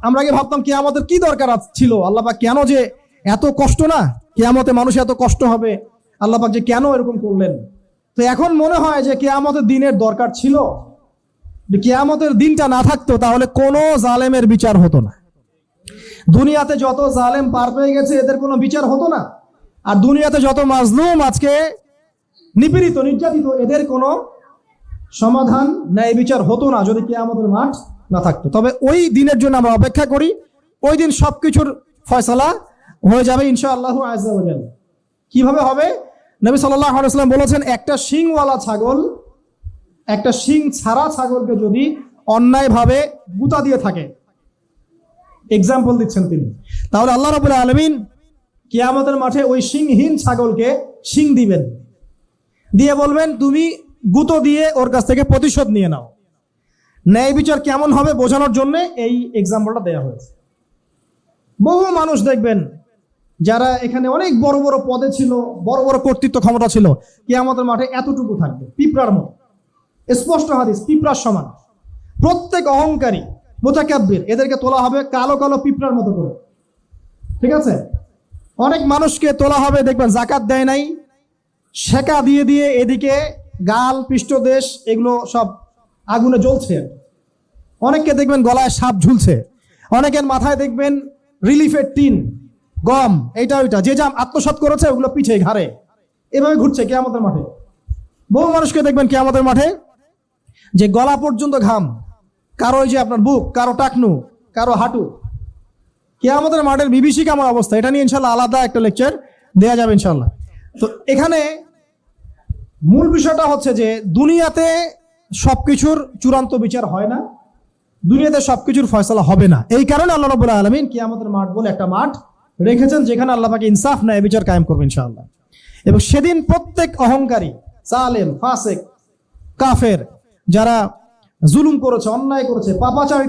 আমরা আগে ভাবতাম কিয়ামতের কি দরকার ছিল, আল্লাহ পাক কেন যে এত কষ্ট, না কিয়ামতে মানুষের এত কষ্ট হবে, আল্লাহ পাক যে কেন এরকম করলেন। তো এখন মনে হয় যে কিয়ামতের দিনের দরকার ছিল। কিয়ামতের দিনটা না থাকতো তাহলে কোনো জালেমের বিচার হতো না। দুনিয়াতে যত জালেম পার পেয়ে গেছে এদের কোনো বিচার হতো না, আর দুনিয়াতে যত মাজলুম আজকে নিপীড়িত নির্যাতিত এদের কোনো সমাধান ন্যায় বিচার হতো না যদি কিয়ামতের মাঠ না থাকতো। তবে ওই দিনের জন্য আমরা অপেক্ষা করি, ওই দিন সবকিছুর ফয়সালা হয়ে যাবে ইনশাআল্লাহ আযজা ওয়া জাল্লা। কিভাবে হবে? নবী সাল্লাল্লাহু আলাইহি ওয়াসাল্লাম বলেছেন, একটা শিংওয়ালা ছাগল একটা শিং ছাড়া ছাগলকে যদি অন্যায়ভাবে গুতা দিয়ে থাকে, এক্সাম্পল দিচ্ছেন তিনি, তাহলে আল্লাহ রাব্বুল আলামিন কিয়ামতের মাঠে ওই শিংহীন ছাগলকে শিং দিবেন, দিয়ে বলবেন তুমি গুতো দিয়ে ওর কাছ থেকে প্রতিশোধ নিয়ে নাও। ন্যায় বিচার কেমন হবে বোঝানোর জন্য এই এক্সাম্পলটা দেওয়া হয়েছে। বহু মানুষ দেখবেন যারা এখানে অনেক বড় বড় পদে ছিল, বড় বড় কর্তৃত্ব ক্ষমতা ছিল, কিয়ামতের মাঠে এতটুকু থাকবে, পিঁপড়ার মতো। স্পষ্ট হাদিস, পিঁপড়ার সমান। প্রত্যেক অহংকারী মুতাকাব্বির এদেরকে তোলা হবে কালো কালো পিঁপড়ার মতো করে, ঠিক আছে? অনেক মানুষকে তোলা হবে, দেখবেন জাকাত দেয় নাই, সেকা দিয়ে দিয়ে এদিকে গাল পৃষ্ঠদেশ এগুলো সব আগুনে জ্বলছে। অনেককে দেখবেন গলায় সাপ ঝুলছে, অনেকের মাথায় দেখবেন রিলিফের টিন, গম, এইটা ওইটা, যে যা আত্মসাৎ করেছে ওগুলো পিঠে ঘাড়ে, এভাবে ঘুরছে কিয়ামতের মাঠে। বহু মানুষকে দেখবেন কিয়ামতের মাঠে যে গলা পর্যন্ত ঘাম, কারো ওই যে আপনার বুক, কারো টাকনু, কারো হাঁটু। কিয়ামতের মাঠের বিভীষিকাময় অবস্থা, এটা নিয়ে ইনশাল্লাহ আলাদা একটা লেকচার দেয়া যাবে ইনশাল্লাহ। তো এখানে মূল বিষয়টা হচ্ছে যে দুনিয়াতে সবকিছুর চূড়ান্ত বিচার হয় না, দুনিয়াতে সবকিছুর ফয়সালা হবে না। এই কারণে আল্লাহ রাব্বুল আলামিন কিয়ামতের মাঠ বলে একটা মাঠ রেখেছেন যেখানে আল্লাহ পাক ইনসাফ ন্যায় বিচার কায়েম করবে ইনশাআল্লাহ। এবং সেদিন প্রত্যেক অহংকারী, জালেম, ফাসিক, কাফের, যারা জুলুম করেছে, অন্যায় করেছে, পাপাচার